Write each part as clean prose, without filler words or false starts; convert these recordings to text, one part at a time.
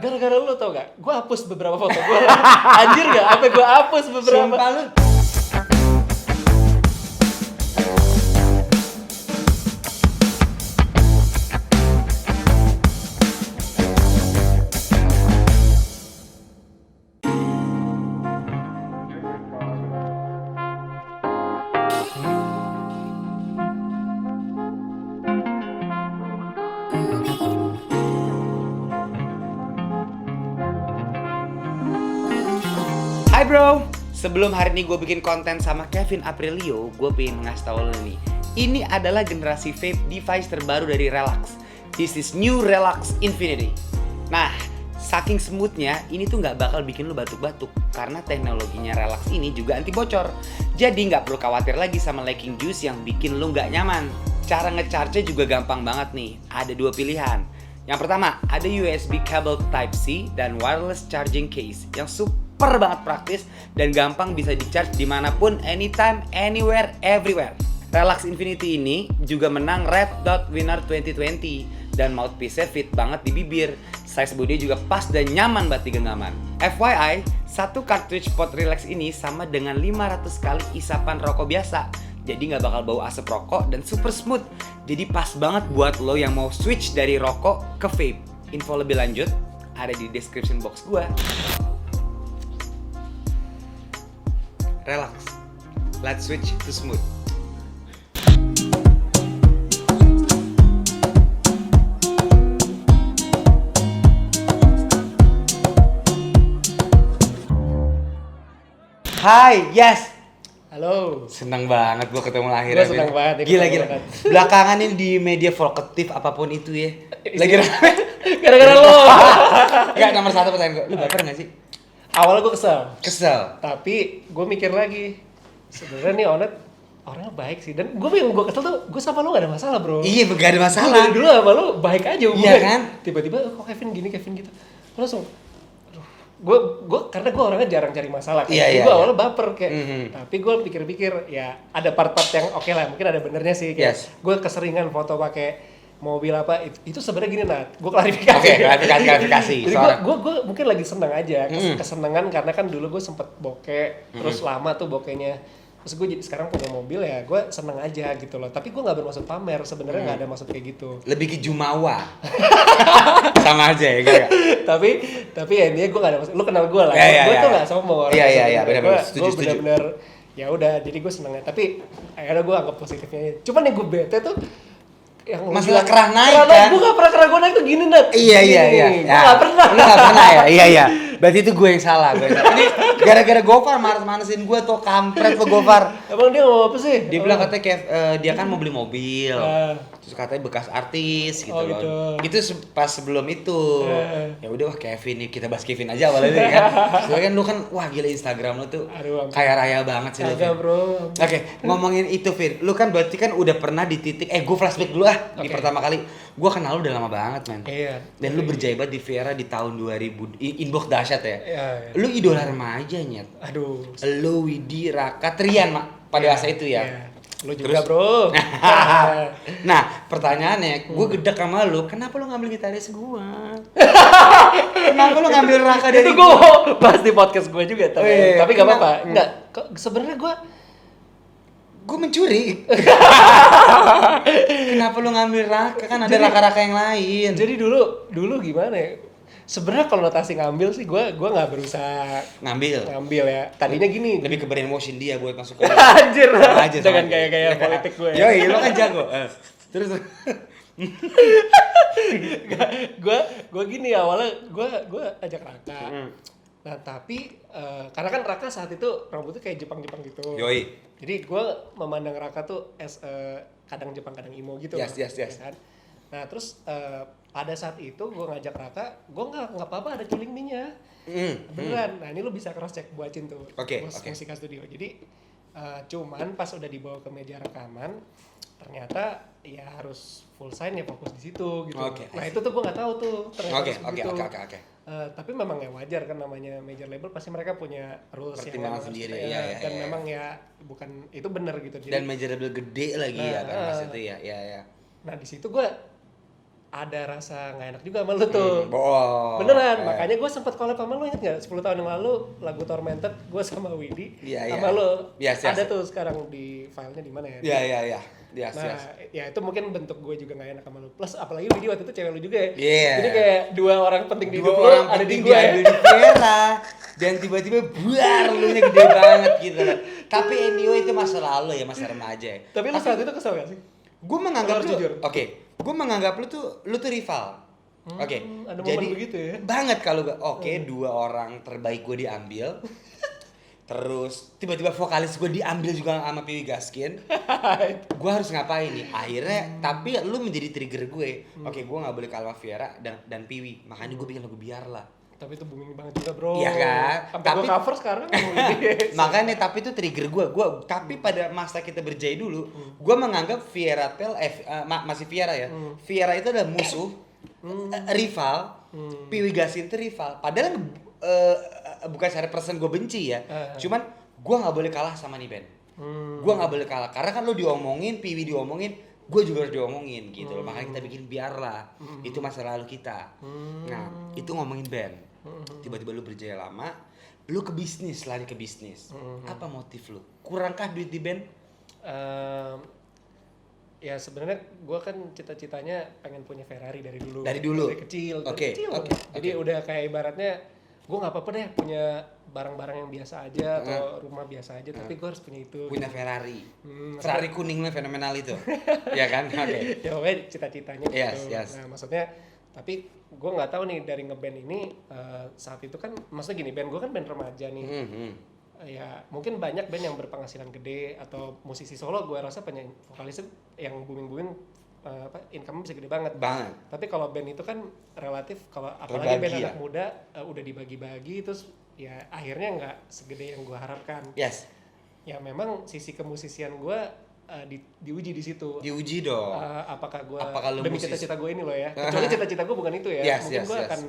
Gara-gara lu tau gak? Gue hapus beberapa foto gue. Anjir gak? Apa gue hapus beberapa? Sumpah lu. Hai bro, sebelum hari ini gue bikin konten sama Kevin Aprilio, gue pengen ngasih tau lo nih. Ini adalah generasi vape device terbaru dari Relax. This is new Relax Infinity. Nah, saking smoothnya, ini tuh nggak bakal bikin lo batuk-batuk karena teknologinya Relax ini juga anti bocor. Jadi nggak perlu khawatir lagi sama leaking juice yang bikin lo nggak nyaman. Cara ngecharge-nya juga gampang banget nih. Ada dua pilihan. Yang pertama, ada USB cable Type-C dan wireless charging case yang super banget praktis dan gampang bisa di-charge dimanapun, anytime, anywhere, everywhere. Relax Infinity ini juga menang Red Dot Winner 2020 dan mouthpiece-nya fit banget di bibir. Size body juga pas dan nyaman buat di genggaman. FYI, satu cartridge pot Relax ini sama dengan 500 kali isapan rokok biasa. Jadi nggak bakal bau asap rokok dan super smooth. Jadi pas banget buat lo yang mau switch dari rokok ke vape. Info lebih lanjut ada di description box gua. Relax. Let's switch to smooth. Hai, yes. Halo. Senang banget gua ketemu akhirnya. Gua senang banget. Gila. Belakangan ini di media vokatif apapun itu ya. Lagi rame. Gara-gara lo. Enggak, nomor satu pertanyaan gua. Lu baper enggak sih? Awalnya gue kesel. Tapi gue mikir lagi. Sebenarnya nih Onet orangnya baik sih. Dan gue yang gue kesel tuh, gue sama lo gak ada masalah bro. Iya, gak ada masalah. Dari dulu sama lo baik aja hubungan. Iya kan? Tiba-tiba kok Kevin gini, Kevin gitu. Terus langsung, gue karena gue orangnya jarang cari masalah kan. Iya, Gue awalnya baper kayak. Mhm. Tapi gue pikir-pikir ya ada part-part yang oke lah, mungkin ada benernya sih. Kayak Yes. gue keseringan foto pakai mobil apa itu sebenarnya gini Nat, gue klarifikasi. Oke, klarifikasi. Jadi gue mungkin lagi senang aja, kesenangan karena kan dulu gue sempet bokeh, terus lama tuh bokehnya. Terus gue jadi sekarang punya mobil ya, gue seneng aja gitu loh. Tapi gue nggak bermaksud pamer, sebenarnya nggak ada maksud kayak gitu. Lebih ke jumawa. Sama aja ya, gak? tapi ya ini gue nggak ada maksud. Lu kenal gue lah, Iya, gue iya, tuh iya. nggak sombong. Iya, benar-benar. Gue Setuju. benar-benar ya udah, jadi gue seneng. Tapi akhirnya gue anggap positifnya. Cuman yang gue bete tuh yang Masalah kerah naik kan? Gue gak pernah kerah gue naik tuh gini Nat. Iya. Gue gak pernah. Lu gak pernah ya? Iya. Berarti itu gue yang salah. Ini gara-gara Gofar manas-manasin gue tuh, kampret tuh Gofar. Emang dia ngomong apa sih? Dia bilang katanya kayak dia kan mau beli mobil. Ah. Terus katanya bekas artis gitu Oh, loh. gitu. Itu pas sebelum itu. Ya udah wah Kevin nih, kita bahas Kevin aja awalnya nih kan. Soalnya kan lu kan wah gila Instagram lu tuh Aduh, kaya raya banget sih lu. Kagak Vin. bro. Oke, ngomongin itu Vin. Lu kan berarti kan udah pernah di titik gue flashback dulu di Oke. pertama kali. Gue kenal lu udah lama banget, men. Iya. Dan lu berjaya banget di Viera di tahun 2000 inbox dahsyat ya. Iya. Lu idola remaja nyet. Aduh. Lu Widi Raka Trian mak pada masa itu ya. Iya. Lu juga bro. Nah, pertanyaannya, gue gedek sama lu, kenapa lu ngambil gitaris gua? Kenapa lu ngambil Raka dari Itu gue bahas di podcast gue juga Oh, iya. tapi gak apa-apa. Kenapa? Enggak, sebenarnya gue Gue mencuri. Kenapa lu ngambil Raka? Kan ada Raka-Raka yang lain. jadi dulu gimana ya? Sebenarnya kalau notasi ngambil sih gue nggak berusaha ngambil ya. Tadinya gini. Lebih ke brainwashing dia buat masuk ke Anjir. aja Dengan sama dia. gaya-gaya politik gue. Yoi, lu kan jago. Terus gue gini awalnya gue ajak Raka. Nah tapi karena kan Raka saat itu rambutnya kayak Jepang-Jepang gitu. Yoi. Jadi gue memandang Raka tuh as kadang Jepang kadang imo gitu. Yes. Ya kan? Nah terus pada saat itu gue ngajak Raka, gue nggak apa-apa ada Killing Me-nya. Beneran. Nah ini lu bisa cross check buatin tuh. Oke. Musika Studio. Jadi cuman pas udah dibawa ke meja rekaman, ternyata ya harus full sign ya fokus di situ gitu. Oke, Nah itu tuh gue nggak tahu tuh ternyata harus begitu. Oke. Tapi memang ya wajar kan, namanya major label pasti mereka punya rules yang Pertimbangan harus sendiri, kita- iya, dan iya. memang ya bukan itu benar gitu. Jadi, Dan major label gede lagi ya kan Nah, pas itu ya. nah di situ gue ada rasa nggak enak juga sama lu tuh. Bohong. Beneran, makanya gue sempat collab sama lu, inget nggak? 10 tahun yang lalu lagu Tormented gue sama Widi Iya, sama iya. lu. Yes, Ada yes. tuh sekarang di filenya di mana ya? Iya. Yes, Nah, yes. ya itu mungkin bentuk gue juga gak enak sama lu. Plus apalagi Widi waktu itu cewek lu juga ya. Iya. Jadi kayak dua orang penting di Dua hidup lu orang ada di penting gue ya. diambil di Vera dan tiba-tiba buar lu nya gede banget gitu. Tapi anyway itu masa lalu ya, masa remaja ya. Tapi lu saat itu kesel gak sih? Gue menganggap Lu harus lu, jujur. oke, gue menganggap lu tuh rival. Oke, ada jadi momen begitu ya? banget kalau gue, dua orang terbaik gue diambil, terus tiba-tiba vokalis gue diambil juga sama Piwi Gaskin, gue harus ngapain nih? Akhirnya, tapi lu menjadi trigger gue. Oke, gue nggak boleh kalah Viera dan Piwi, makanya gue bikin lagu Biarlah. Tapi itu booming banget juga bro. Iya kan? Sampai Tapi gue cover sekarang kan makanya tapi itu trigger gue. Tapi pada masa kita berjaya dulu, gue menganggap Viera masih Viera ya. Viera itu adalah musuh, rival. Piwi Gaskin itu rival. Padahal bukan secara persen gue benci ya. Cuman gue nggak boleh kalah sama nih band. Gue nggak boleh kalah karena kan lu diomongin, Piwi diomongin, gue juga harus diomongin gitu loh. Makanya kita bikin Biarlah. Itu masa lalu kita. Nah itu ngomongin band. Tiba-tiba lu berjaya lama, lu ke bisnis, lari ke bisnis. Apa motif lu? Kurangkah duit di band? Ya sebenarnya gue kan cita-citanya pengen punya Ferrari dari dulu. Dari dulu? Dari kecil. Oke. Jadi udah kayak ibaratnya gue nggak apa-apa deh punya barang-barang yang biasa aja atau rumah biasa aja, tapi gue harus punya itu. Punya Ferrari. Ferrari kuning lah fenomenal itu. Ya kan? Oke. Ya pokoknya cita-citanya Yes, gitu. yes. Nah maksudnya, tapi gue nggak tahu nih dari ngeband ini saat itu kan, maksudnya gini, band gue kan band remaja nih. Ya mungkin banyak band yang berpenghasilan gede atau musisi solo gue rasa banyak vokalisnya yang booming income bisa gede banget. Tapi kalau band itu kan relatif, kalau apalagi band anak muda udah dibagi-bagi, terus ya akhirnya nggak segede yang gue harapkan. Yes. Ya memang sisi kemusisian gue diuji di situ. Diuji dong. Apakah gue demi cita-cita gue ini loh ya. Kecuali cita-cita gue bukan itu ya. Mungkin gue akan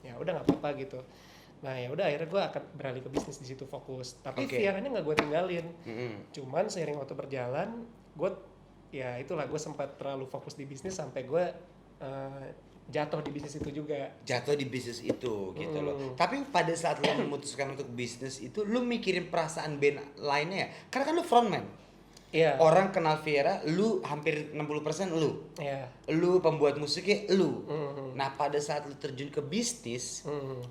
ya udah nggak apa-apa gitu. Nah ya udah akhirnya gue akan beralih ke bisnis di situ, fokus. Tapi Vieranya nggak gue tinggalin. Cuman seiring waktu berjalan, gue ya itulah gue sempat terlalu fokus di bisnis sampai gue jatuh di bisnis itu juga. Jatuh di bisnis itu gitu loh. Tapi pada saat lo memutuskan untuk bisnis itu, lo mikirin perasaan band lainnya ya? Karena kan lo frontman. Iya. Orang kenal Viera, lu hampir 60% lu. Iya. Lu pembuat musiknya lu. Nah pada saat lu terjun ke bisnis,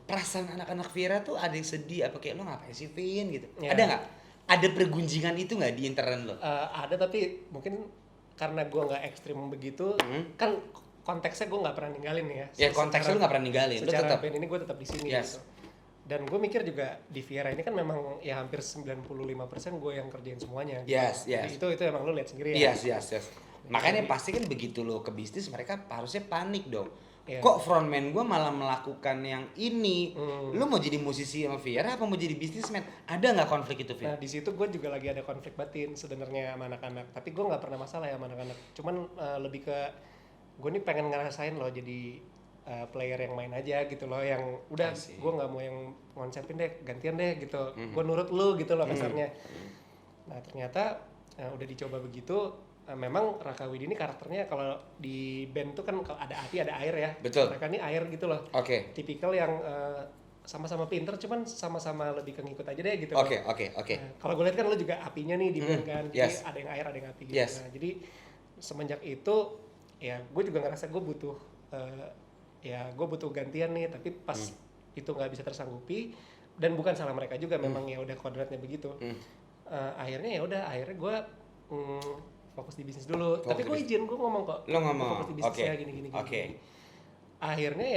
perasaan anak-anak Viera tuh ada yang sedih, apa kayak lu ngapain sih Vin gitu. Yeah. Ada nggak? Ada pergunjingan itu nggak di internal lo? Ada, tapi mungkin karena gue nggak ekstrim begitu, kan konteksnya gue nggak pernah ninggalin ya. Ya konteksnya lu nggak pernah ninggalin, lu secara tetap. band ini gue tetap di sini gitu. Dan gue mikir juga di Viera ini kan memang ya hampir 95% gue yang kerjain semuanya gitu. Yes. Jadi itu emang lu lihat sendiri ya. Yes. Makanya pasti kan begitu lo ke bisnis mereka harusnya panik dong. Yeah. Kok frontman gue malah melakukan yang ini? Lu mau jadi musisi sama Viera apa mau jadi bisnismen? Ada nggak konflik itu, Vin? Nah di situ gue juga lagi ada konflik batin sebenarnya sama anak-anak. Tapi gue nggak pernah masalah ya sama anak-anak. Cuman lebih ke gue nih pengen ngerasain loh jadi player yang main aja gitu loh, yang udah gue nggak mau yang ngonsepin deh, gantian deh gitu. Gue nurut lu gitu loh kasarnya. Nah ternyata udah dicoba begitu. Memang Raka Widi ini karakternya kalau di band tuh kan kalau ada api ada air ya. Betul. Mereka ini air gitu loh. Oke. Tipikal yang sama-sama pinter, cuman sama-sama lebih ke ngikut aja deh gitu. Oke. Nah, kalau gue lihat kan lu juga apinya nih di band kan, jadi ada yang air ada yang api gitu. Nah jadi semenjak itu ya gue juga ngerasa gue butuh gue butuh gantian nih, tapi pas itu nggak bisa tersanggupi, dan bukan salah mereka juga, memang ya udah kodratnya begitu. Akhirnya akhirnya gue fokus di bisnis dulu. Tapi gue izin, gue ngomong kok. Lo ngomong. Fokus di bisnis ya gini. Akhirnya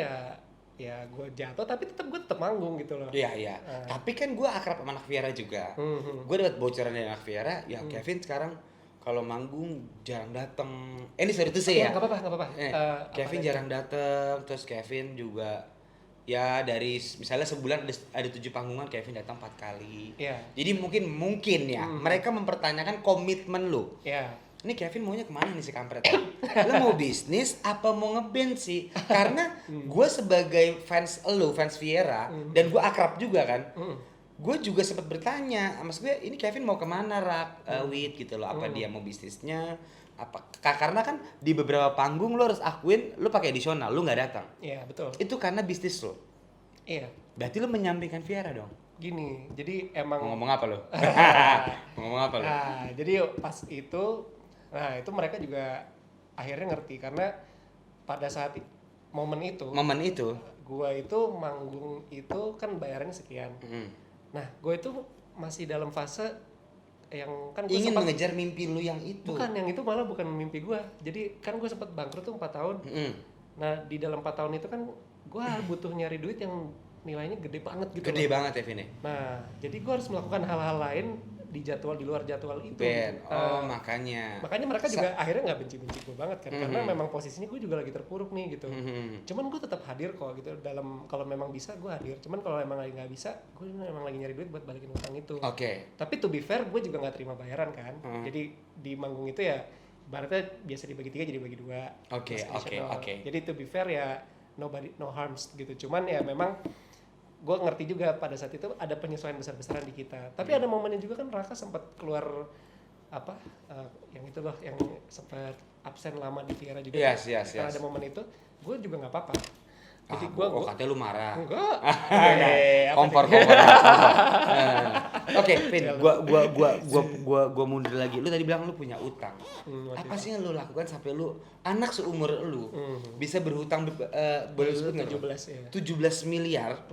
ya gue jatuh, tapi gue tetap manggung gitu loh. Iya. Tapi kan gue akrab sama anak Viera juga. Gue dapat bocoran dari anak Viera, ya Kevin sekarang kalau manggung jarang dateng. Ini sorry itu saya ya. Nggak apa-apa. Kevin jarang dateng, terus Kevin juga ya dari misalnya sebulan ada 7 panggungan, Kevin datang 4 kali. Iya. Jadi mungkin ya mereka mempertanyakan komitmen lu. Iya. Ini Kevin maunya kemana nih si kampret? Lu mau bisnis apa mau ngeband sih? Karena gue sebagai fans Viera dan gue akrab juga kan. Gue juga sempat bertanya, maksud gue ini Kevin mau kemana Wid gitu loh, apa dia mau bisnisnya, Karena kan di beberapa panggung lu harus akuin lu pakai additional, lu nggak datang. Iya, betul. Itu karena bisnis lo. Iya. Berarti lu menyampaikan Viera dong. Gini, jadi emang Mau ngomong apa lo? Mau ngomong apa lo? Nah, jadi pas itu mereka juga akhirnya ngerti karena pada saat momen itu gua itu manggung itu kan bayarannya sekian. Nah, gue itu masih dalam fase yang kan gue ingin mengejar mimpi lu yang itu. Bukan, yang itu malah bukan mimpi gue. Jadi kan gue sempat bangkrut tuh 4 tahun. Nah, di dalam 4 tahun itu kan gue butuh nyari duit yang nilainya gede banget gitu. Gede banget ya, Vin. Nah, jadi gue harus melakukan hal-hal lain di luar jadwal itu. Makanya mereka juga akhirnya nggak benci-benci gue banget kan, karena memang posisinya gue juga lagi terpuruk nih gitu. Cuman gue tetap hadir kok gitu, kalau memang bisa gue hadir. Cuman kalau memang lagi nggak bisa, gue memang lagi nyari duit buat balikin utang itu. Tapi to be fair, gue juga nggak terima bayaran kan. Jadi di manggung itu ya ibaratnya biasa dibagi 3 jadi bagi 2. Oke. Jadi to be fair ya no harms gitu. Cuman ya memang gue ngerti juga pada saat itu ada penyesuaian besar-besaran di kita. Tapi ada momennya juga kan Raka sempat keluar yang itu loh, yang sempat absen lama di Viera juga. Yes. Ada momen itu, gue juga nggak apa-apa. Jadi katanya lu marah. Enggak. Kompor. Oke, Vin, gua mundur lagi. Lu tadi bilang lu punya utang. Apa sih yang lu lakukan sampai lu anak seumur lu bisa berhutang 17 ya. 17 miliar?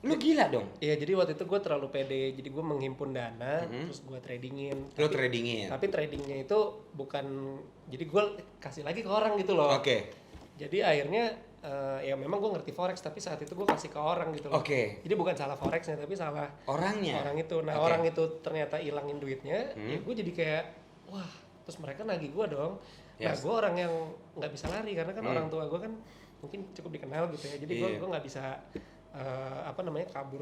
Lu gila dong. Iya, jadi waktu itu gue terlalu pede. Jadi gue menghimpun dana, terus gue tradingin. Lu tradingin. Tapi tradingnya itu bukan, jadi gue kasih lagi ke orang gitu loh. Oke. Jadi akhirnya ya memang gue ngerti forex, tapi saat itu gue kasih ke orang gitu loh. Jadi bukan salah forexnya, tapi salah orangnya. Orang itu. Nah, orang itu ternyata ilangin duitnya. Ya gue jadi kayak wah, terus mereka nagih gue dong. Nah, gue orang yang nggak bisa lari karena kan orang tua gue kan mungkin cukup dikenal gitu ya. Jadi gue nggak bisa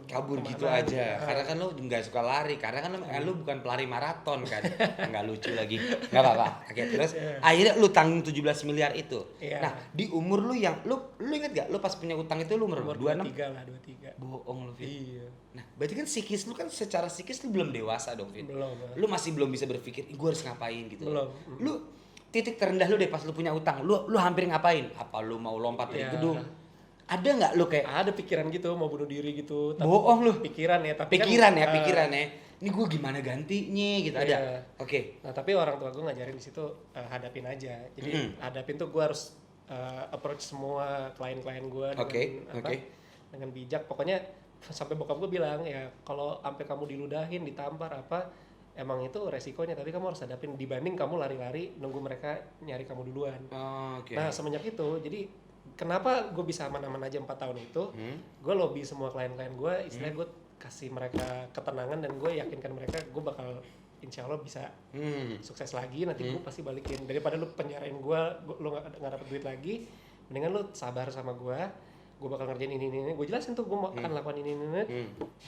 kabur gitu aja. Karena kan lu nggak suka lari, karena kan lu bukan pelari maraton kan. Nggak lucu lagi. Nggak apa-apa. Oke, terus akhirnya lu tanggung 17 miliar itu. Nah, di umur lu yang lu inget gak lu pas punya utang itu lu umur 26? 23. Bohong lu, Vin. Iya. Nah, berarti kan psikis lu kan secara psikis lu belum dewasa dong, Vin. Belum. Lu masih belum bisa berpikir, gue harus ngapain gitu. Belum. Lu titik terendah lu deh pas lu punya utang. Lu hampir ngapain? Apa lu mau lompat dari gedung? Ada nggak lu kayak ada pikiran gitu mau bunuh diri gitu? Bohong lu. Pikiran ya. Pikiran ya. Ini gue gimana gantinya gitu ada. Oke. Nah, tapi orang tua gue ngajarin di situ hadapin aja. Jadi hadapin tuh gue harus approach semua klien-klien gue dengan bijak. Pokoknya sampai bokap gue bilang ya kalau sampai kamu diludahin, ditampar apa, emang itu resikonya. Tapi kamu harus hadapin dibanding kamu lari-lari nunggu mereka nyari kamu duluan. Nah, semenjak itu jadi kenapa gue bisa aman-aman aja 4 tahun itu, gue lobby semua klien-klien gue, istilahnya gue kasih mereka ketenangan dan gue yakinkan mereka gue bakal insya Allah bisa sukses lagi, nanti gue pasti balikin. Daripada lu penjarain gue, lu gak dapet duit lagi, mendingan lu sabar sama gue bakal ngerjain ini, gue jelasin tuh gue akan lakukan ini, nanti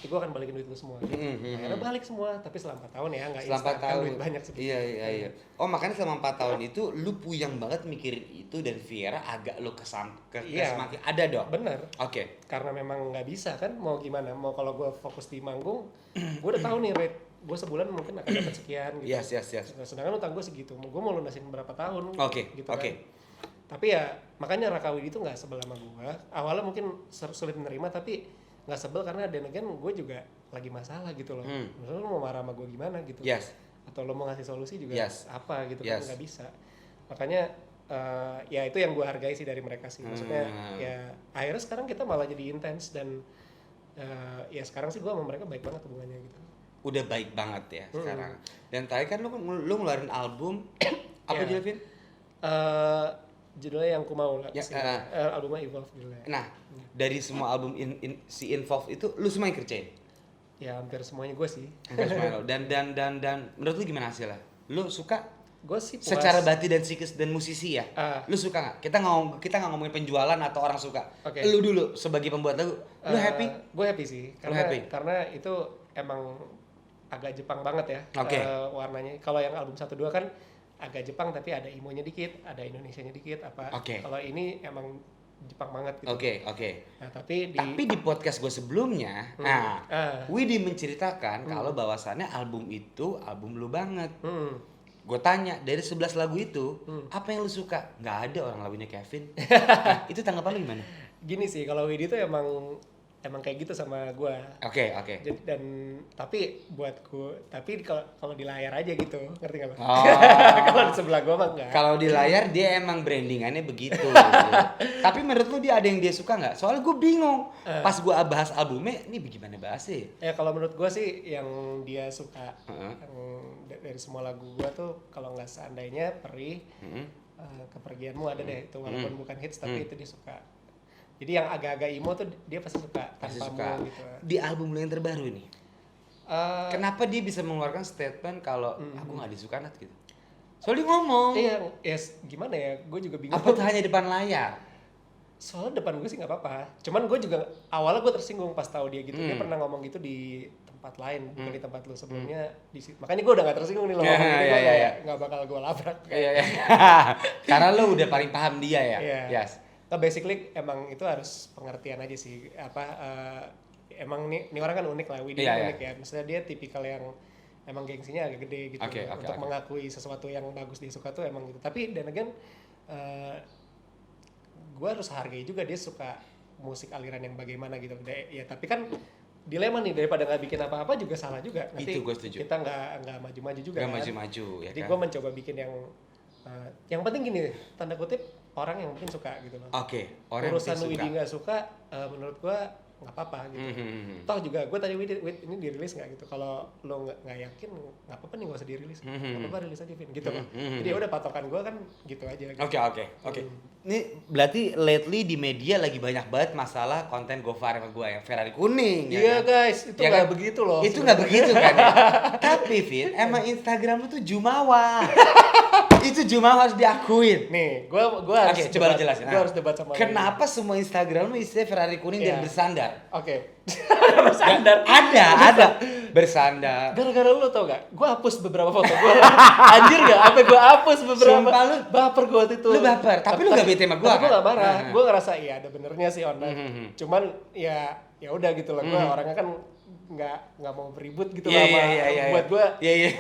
gue akan balikin duit lu semua. Akhirnya balik semua, tapi selama 4 tahun ya, gak instan kan duit banyak segitu. Iya. Oh, makanya selama 4 tahun itu lu puyeng banget mikirin itu dan Viera agak lu semakin ada dong. Bener. Oke. Karena memang nggak bisa kan, mau gimana, mau kalau gue fokus di manggung, gue udah tahu nih rate gue sebulan mungkin akan dapat sekian gitu. Yes. Sedangkan utang gue segitu, gue mau lunasin berapa tahun gitu kan. Tapi ya makanya Raka Widi itu nggak sebel sama gue. Awalnya mungkin sulit menerima, tapi nggak sebel karena dan again gue juga lagi masalah gitu loh. Misalnya lo mau marah sama gue gimana gitu. Atau lo mau ngasih solusi juga apa gitu kan, nggak bisa. Makanya ya itu yang gue hargai sih dari mereka sih. Maksudnya ya akhirnya sekarang kita malah jadi intens dan ya sekarang sih gue sama mereka baik banget hubungannya gitu. Udah baik banget ya sekarang. Dan tadi kan lu ngeluarin album apa judulnya, Vin? Judulnya Yang Ku Mau lah. Albumnya Evolve judulnya. Nah, dari semua album si Involve itu lu semua yang kerjain? Ya hampir semuanya gue sih. Hampir semuanya. Dan menurut lu gimana hasilnya? Lu suka? Gue sih puas. Secara batin dan psikis dan musisi ya. Lu suka nggak? Kita nggak ngomongin penjualan atau orang suka. Lu dulu sebagai pembuat lagu, lu happy? Gue happy sih. Karena itu emang agak Jepang banget ya. Warnanya. Kalau yang album 1-2 kan agak Jepang tapi ada imonya dikit, ada Indonesianya dikit apa. Kalau ini emang Jepang banget gitu. Nah, tapi di podcast gue sebelumnya, Widi menceritakan kalau bahwasannya album itu album lu banget. Gue tanya dari 11 lagu itu, apa yang lu suka? Nggak ada orang lagunya Kevin. Nah, itu tanggapan lu gimana? Gini sih, kalau Widi tuh emang kayak gitu sama gue. Oke. Dan tapi buatku, tapi kalau di layar aja gitu, ngerti nggak lo? Oh. Kalau di sebelah gue mah enggak. Kalau di layar dia emang brandingannya begitu. Tapi menurut lu dia ada yang dia suka nggak? Soalnya gue bingung. Pas gue bahas albumnya, ini bagaimana bahasnya? Ya kalau menurut gue sih yang dia suka, yang dari semua lagu gue tuh kalau nggak seandainya Perih, Kepergianmu ada deh itu walaupun bukan hits tapi itu dia suka. Jadi yang agak-agak emo tuh dia pasti suka Tanpamu gitu. Di album lu yang terbaru ini, kenapa dia bisa mengeluarkan statement kalau aku nggak disuka Nat gitu? Soalnya dia ngomong. Iya, gimana ya? Gue juga bingung. Apa tuh hanya depan layar? Soalnya depan gue sih nggak apa-apa. Cuman gue juga awalnya gue tersinggung pas tahu dia gitu. Dia pernah ngomong gitu di tempat lain, bukan di tempat lu sebelumnya. Makanya gue udah nggak tersinggung nih lo ngomong gitu. Gue nggak bakal gue labrak. Iya. Karena lu udah paling paham dia ya. Iya. Yes. Nah, basically emang itu harus pengertian aja sih. Emang nih orang kan unik lah, Widi unik ya. Misalnya dia tipikal yang emang gengsinya agak gede gitu. Untuk mengakui sesuatu yang bagus dia suka tuh emang gitu. Tapi dan again gue harus hargai juga dia suka musik aliran yang bagaimana gitu. Ya tapi kan dilema nih, daripada nggak bikin apa-apa juga salah juga. Nanti itu gue setuju. kita nggak maju-maju juga. Nggak kan? maju-maju ya. Jadi kan? gue mencoba bikin yang penting gini, tanda kutip orang yang mungkin suka gitu loh. Oke. Orang urusan yang Widi nggak suka, menurut gue nggak apa-apa gitu. Toh juga gue tanya Wid ini dirilis nggak gitu. Kalau lo nggak yakin nggak apa-apa nih, nggak usah dirilis. Nggak apa-apa, rilis aja Vin gitu loh. Jadi ya udah patokan gue kan gitu aja. Gitu. Oke. Ini berarti lately di media lagi banyak banget masalah konten Gofar sama gue yang Ferrari kuning. Iya kan? guys, itu ya nggak kan? begitu loh. Itu nggak begitu kan? Ya? Tapi Vin, emang Instagram lu tuh jumawa. Itu jumawa harus diakuin. Nih, gue harus. Oke, coba lu jelasin. Gue harus debat sama. Kenapa semua Instagram lu isinya Ferrari kuning dan bersandar? Oke. Bersandar. Ada bersandar. Gara-gara lu tau gak? Gue hapus beberapa foto gue. Anjir gak? Apa gue hapus beberapa? Sumpah lu baper gue waktu itu. Lu baper, tapi lu gak bete sama gue. Tapi gue gak marah. Gue ngerasa iya ada benernya sih online. Cuman ya udah gitu loh. Gue orangnya kan nggak mau beribut gitu lah sama. Buat gue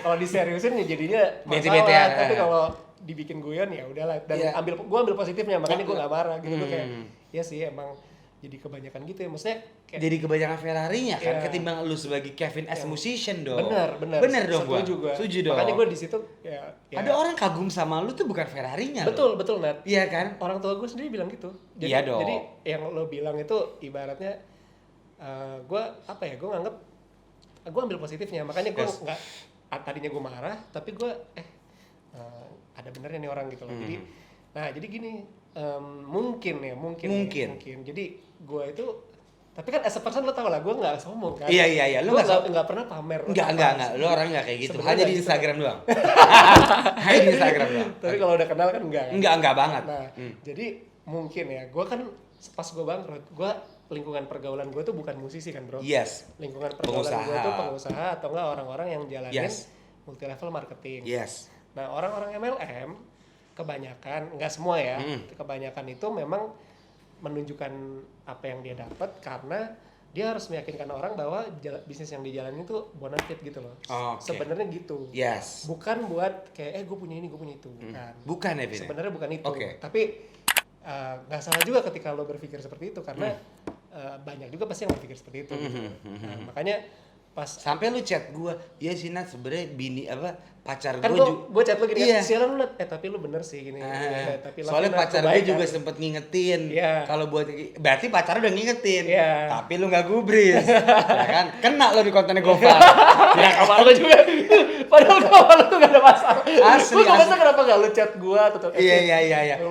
kalau diseriusin ya jadinya masalah. Tapi kalau dibikin guyon ya udahlah. Dan gue ambil positifnya, makanya gue nggak marah gitu. Gue kayak ya sih emang jadi kebanyakan gitu ya, maksudnya kayak, jadi kebanyakan Ferrari-nya kan ketimbang lu sebagai Kevin as musician dong. Bener dong gua. Setuju dong. Makanya gue di situ ya ada orang kagum sama lu tuh bukan Ferrari-nya. Betul Nat. Iya kan? Orang tua gue sendiri bilang gitu. Jadi, iya dong. Jadi yang lo bilang itu ibaratnya gue apa ya? Gue nganggep gue ambil positifnya, makanya gue nggak tadinya gue marah, tapi gue ada benernya nih orang gitu loh. Jadi gini. Mungkin. Jadi gue itu, tapi kan as a person lo tau lah, gue nggak sombong kan. Iya. Lu nggak pernah pamer. Enggak. Lo orang nggak kayak gitu. Hanya di Instagram doang. Hanya di Instagram doang. Tapi kalau udah kenal kan enggak. Enggak banget. Nah, jadi mungkin ya, gue kan pas gue bangkrut, lingkungan pergaulan gue tuh bukan musisi kan bro. Yes. Lingkungan pergaulan gue tuh pengusaha atau enggak orang-orang yang jalanin multi level marketing. Yes. Nah orang-orang MLM kebanyakan, nggak semua ya, kebanyakan itu memang menunjukkan apa yang dia dapat karena dia harus meyakinkan orang bahwa bisnis yang dijalanin itu bonafit gitu loh. Sebenarnya gitu. Yes. Bukan buat kayak gue punya ini, gue punya itu. Bukan ya, sebenarnya bukan itu. Tapi nggak salah juga ketika lo berpikir seperti itu karena banyak juga pasti yang berpikir seperti itu. Gitu. Makanya pas sampai lu chat gue, ya sih Nat sebenarnya bini pacar kan gue chat lu gini, siaran lu Nat, tapi lu bener sih gini. Tapi soalnya pacar gue juga sempet ngingetin, kalau buat berarti pacar udah ngingetin, tapi lu nggak gubris, ya kan? Kena lo di kontennya Gofar. Ya kawan lu juga, padahal kawan lu tuh gak ada masalah. Asli. Gue masa kenapa gak lu chat gue atau Iya.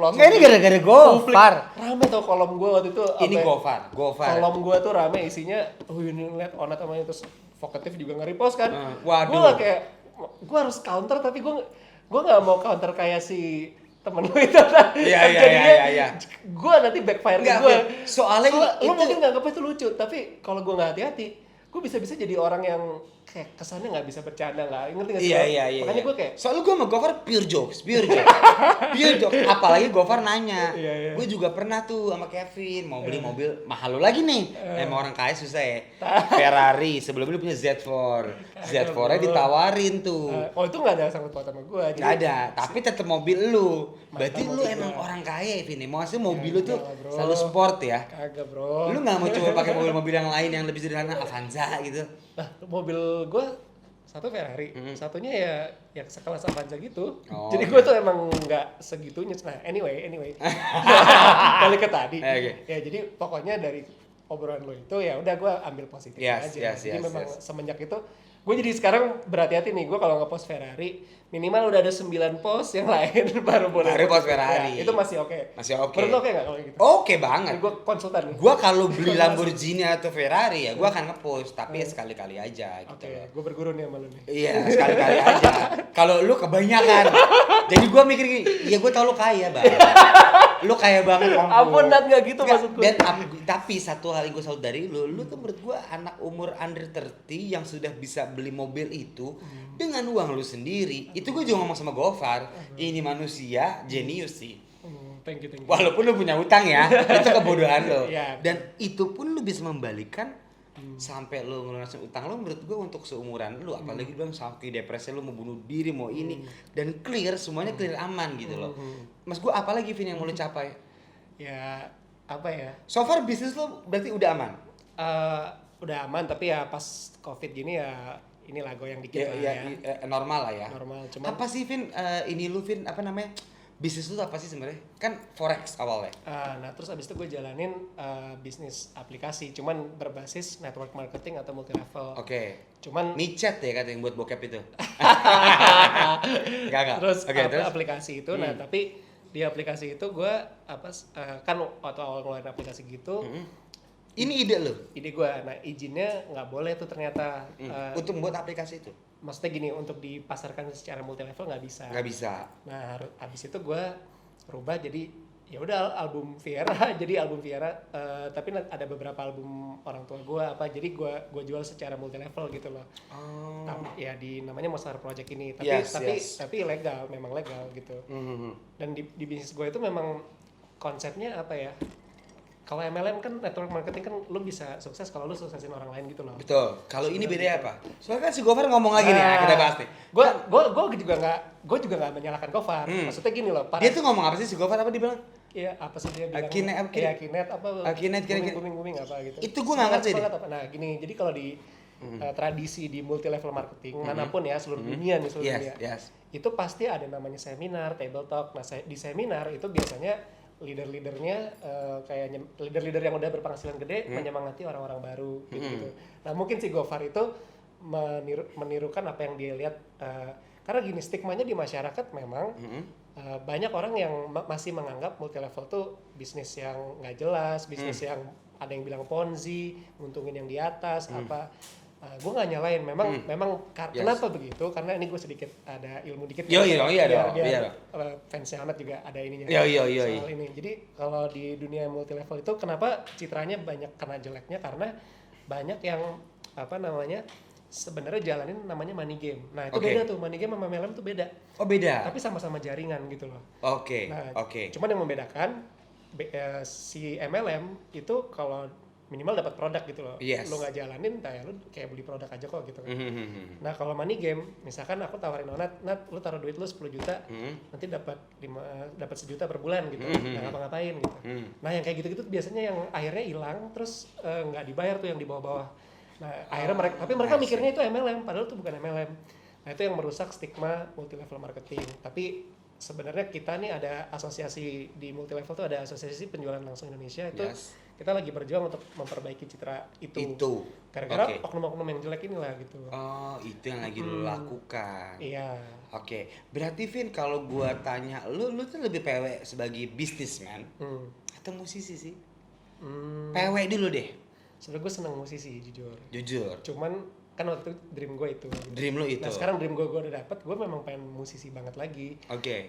Nggak, ini gara-gara Gofar. Rame tau kolom gue waktu itu. Ini Gofar. Kolom gue tuh rame isinya, ini liat Onat namanya terus Vokatif juga nge-repost kan. Waduh. Gue kayak, gue harus counter tapi gue nggak mau counter kayak si temen lu itu. Iya. Gue nanti backfire ke gue. Soalnya lu mungkin nganggapnya itu lucu, tapi kalau gue nggak hati-hati, gue bisa-bisa jadi orang yang kayak kesannya nggak bisa bercanda, nggak ngerti nggak sih? Iya. Makanya gue kayak Soalnya gue sama Gofar pure jokes. Pure jokes. Apalagi Gofar nanya. Iya. Gue juga pernah tuh sama Kevin mau beli mobil mahal lo lagi nih. Emang orang kaya susah ya. Ferrari, sebelumnya dia punya Z4. Z4-nya ditawarin tuh. oh itu nggak ada sangkut paut sama gue. Gak ada, tapi tetap mobil lu. Berarti lu mobil emang gua. orang kaya, Vin. Maksudnya mobil lu tuh Enggak lah, bro. selalu sport ya. Kagak bro. Lu nggak mau coba pakai mobil-mobil yang lain yang lebih sederhana, Avanza gitu? Nah, mobil gue satu Ferrari, satunya ya yang sekelas Avanza gitu. Oh, Jadi gue tuh emang nggak segitunya. Nah, anyway. Balik ke tadi. Oke. Ya jadi pokoknya dari obrolan lo itu ya udah gue ambil positifnya Yes, aja. yes, Jadi yes, memang yes. semenjak itu gue jadi sekarang berhati-hati nih. Gue kalau nge-post Ferrari minimal udah ada 9 post yang lain baru boleh. Baru post Ferrari. Ya, itu masih oke. Masih oke. Menurut lo oke nggak kalau gitu? Oke banget. Gue konsultan nih. Gua kalau beli Lamborghini atau Ferrari ya gua akan nge-post, tapi ya sekali-kali aja gitu Oke, loh. gue berguru nih sama lo nih. Iya, sekali-kali aja. Kalau lu kebanyakan. Jadi gua mikir gini, ya gua tau lu kaya, Bang. Lu kaya banget, Ampun, Nat, nggak gitu Nggak, maksud gue. tapi satu hal yang gue salut dari lu tuh menurut gua anak umur under 30 yang sudah bisa beli mobil itu dengan uang lu sendiri. Itu gue juga ngomong sama Gofar, ini manusia jenius sih. Thank you. Walaupun lu punya utang ya, itu kebodohan lo. Iya. Dan itu pun lu bisa membalikan sampai lu ngelunasin utang lu, menurut gua untuk seumuran lu, apalagi lu sampai depresi, lu mau bunuh diri, mau ini, dan clear, semuanya clear, aman gitu loh. Mas gua apalagi Vin yang mau lu capai? Ya apa ya? So far bisnis lu berarti udah aman? Udah aman, tapi ya pas COVID gini ya inilah goyang dikit lah ya. Normal lah ya. Normal, cuman Apa sih Vin, ini lu Vin, apa namanya? Bisnis lu apa sih sebenarnya? Kan forex awalnya. nah terus abis itu gue jalanin bisnis aplikasi, cuman berbasis network marketing atau multi level. Oke. Cuman Micet ya katanya buat bokep itu. Enggak. terus, Terus? aplikasi itu, nah tapi di aplikasi itu gue kan waktu awal ngeluarin aplikasi gitu, Ini ide lu? ide gue, nah izinnya nggak boleh tuh ternyata. Untuk buat aplikasi itu? Maksudnya gini, untuk dipasarkan secara multi level nggak bisa. Nggak bisa. Nah, abis itu gue rubah jadi ya udah album Viera jadi album Viera, tapi ada beberapa album orang tua gue jadi gue jual secara multi level gitu loh. Oh. Ya di namanya Monster Project ini, tapi Yes, tapi yes. tapi legal, memang legal gitu. Dan di bisnis gue itu memang konsepnya apa ya? Kalau MLM kan network marketing kan lu bisa sukses kalau lu suksesin orang lain gitu loh. Betul. Kalau ini beda apa? Soalnya kan si Gofar ngomong lagi nih, kita bahas nih. Gue juga nggak menyalahkan Gofar. Maksudnya gini loh, Dia tuh ngomong apa sih si Gofar, apa dia bilang? Iya, apa sih dia bilang? Kinet apa? Kinet. Booming apa gitu. Itu gue nggak ngerti deh. Apa. Nah, gini, jadi kalau di tradisi di multi level marketing manapun ya, seluruh dunia nih, seluruh dunia. Yes. Itu pasti ada namanya seminar, table talk. Nah, di seminar itu biasanya leader-leadernya kayak leader-leader yang udah berpenghasilan gede menyemangati orang-orang baru gitu. Nah, mungkin si Gofar itu menirukan apa yang dia lihat, karena gini, stigmanya di masyarakat memang banyak orang yang masih menganggap multi level tuh bisnis yang nggak jelas, bisnis yang ada yang bilang ponzi, nguntungin yang di atas apa. Gue nggak nyalain, memang kenapa begitu? Karena ini gue sedikit ada ilmu dikit. Biar fansnya Ahmad juga ada ininya. Soal ini. Jadi kalau di dunia multi level itu kenapa citranya banyak kena jeleknya? Karena banyak yang sebenarnya jalanin namanya money game. Nah itu beda tuh, money game sama MLM tuh beda. Oh beda. Tapi sama-sama jaringan gitu loh. Oke. Cuman yang membedakan si MLM itu kalau minimal dapat produk gitu loh. Yes. Lo nggak jalanin, ya lo kayak beli produk aja kok gitu kan. Nah kalau money game, misalkan aku tawarin Nat, lo taruh duit lo 10 juta, nanti dapat 1 juta per bulan gitu, nggak ngapa-ngapain gitu. Nah yang kayak gitu-gitu biasanya yang akhirnya hilang, terus nggak dibayar tuh yang di bawah-bawah. Nah akhirnya mereka mikirnya itu MLM, padahal itu bukan MLM. Nah itu yang merusak stigma multi level marketing. Tapi sebenarnya kita nih ada asosiasi di multi level tuh, ada asosiasi penjualan langsung Indonesia itu. Kita lagi berjuang untuk memperbaiki citra itu. Gara-gara oknum-oknum yang jelek inilah gitu. Oh, itu yang lagi lu lakukan. Iya. Oke. Berarti Vin, kalau gua tanya lu tuh lebih PW sebagai businessman atau musisi sih? PW dulu deh. Sebenarnya gue seneng musisi, jujur. Cuman kan waktu itu dream gue itu. Dream lu itu. Nah sekarang dream gue udah dapet, gue memang pengen musisi banget lagi.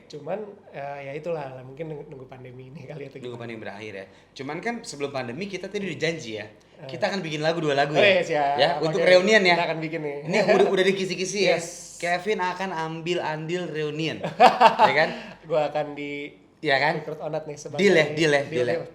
Cuman ya itulah, mungkin nunggu pandemi ini kali atau nunggu pandemi berakhir ya. Cuman kan sebelum pandemi kita tadi udah janji ya, kita akan bikin lagu 2 lagu Oh, ya. iya, siap. Ya, untuk Oke, reunian ya. Kita akan bikin nih. Ini udah dikisi-kisi ya. Yes. Kevin akan ambil andil reunion. Ya kan? Gue akan di Iya kan? Recruit Onat nih sebagai Deal ya.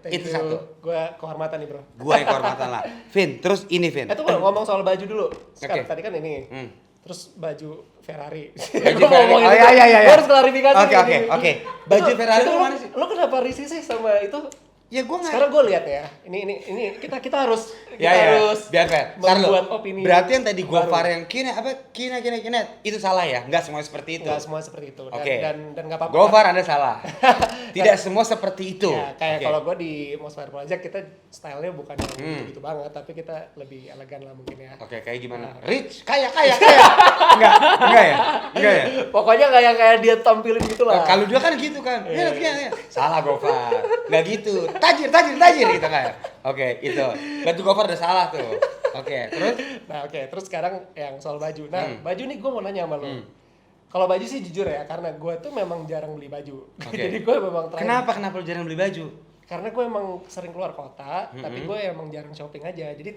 Thank Itu you. satu. Gue kehormatan nih bro. Gua yang kehormatan lah. Vin, terus ini Vin. Itu ngomong soal baju dulu. Sekarang Oke. tadi kan ini. Hmm. Terus baju Ferrari. Baju Gua Ferrari. ngomongin Oh itu. iya. Gua harus klarifikasi. Oke. ini. Baju Itu- Ferrari itu lu mana sih? Lo kenapa risih sih sama itu? Ya gua nggak. Sekarang gue lihat ya. Ini kita harus harus biar fair. Ntar lu. membuat opini. Berarti yang tadi baru. Gofar yang kina itu salah ya? Enggak semua seperti itu. Nggak semua seperti itu. Oke. Dan nggak apa-apa. Gofar Anda salah. Tidak semua seperti itu. Ya, kayak Oke. kalau gue di Mosfire Project kita stylenya bukan yang gitu banget, tapi kita lebih elegan lah mungkin ya. Oke, kayak gimana? Nah. Rich, kaya. Enggak ya? Pokoknya kayak dia tampilin gitu lah. Kalau dia kan gitu kan. Iya. Salah Gofar. Enggak gitu. Tajir gitu kan. Oke, itu. Berarti Gofar udah salah tuh. Oke, terus Terus sekarang yang soal baju. Nah, baju nih gue mau nanya sama lo. Kalau baju sih jujur ya, karena gue tuh memang jarang beli baju. Oke. Jadi gue memang kenapa lu jarang beli baju? Karena gue emang sering keluar kota, tapi gue emang jarang shopping aja. Jadi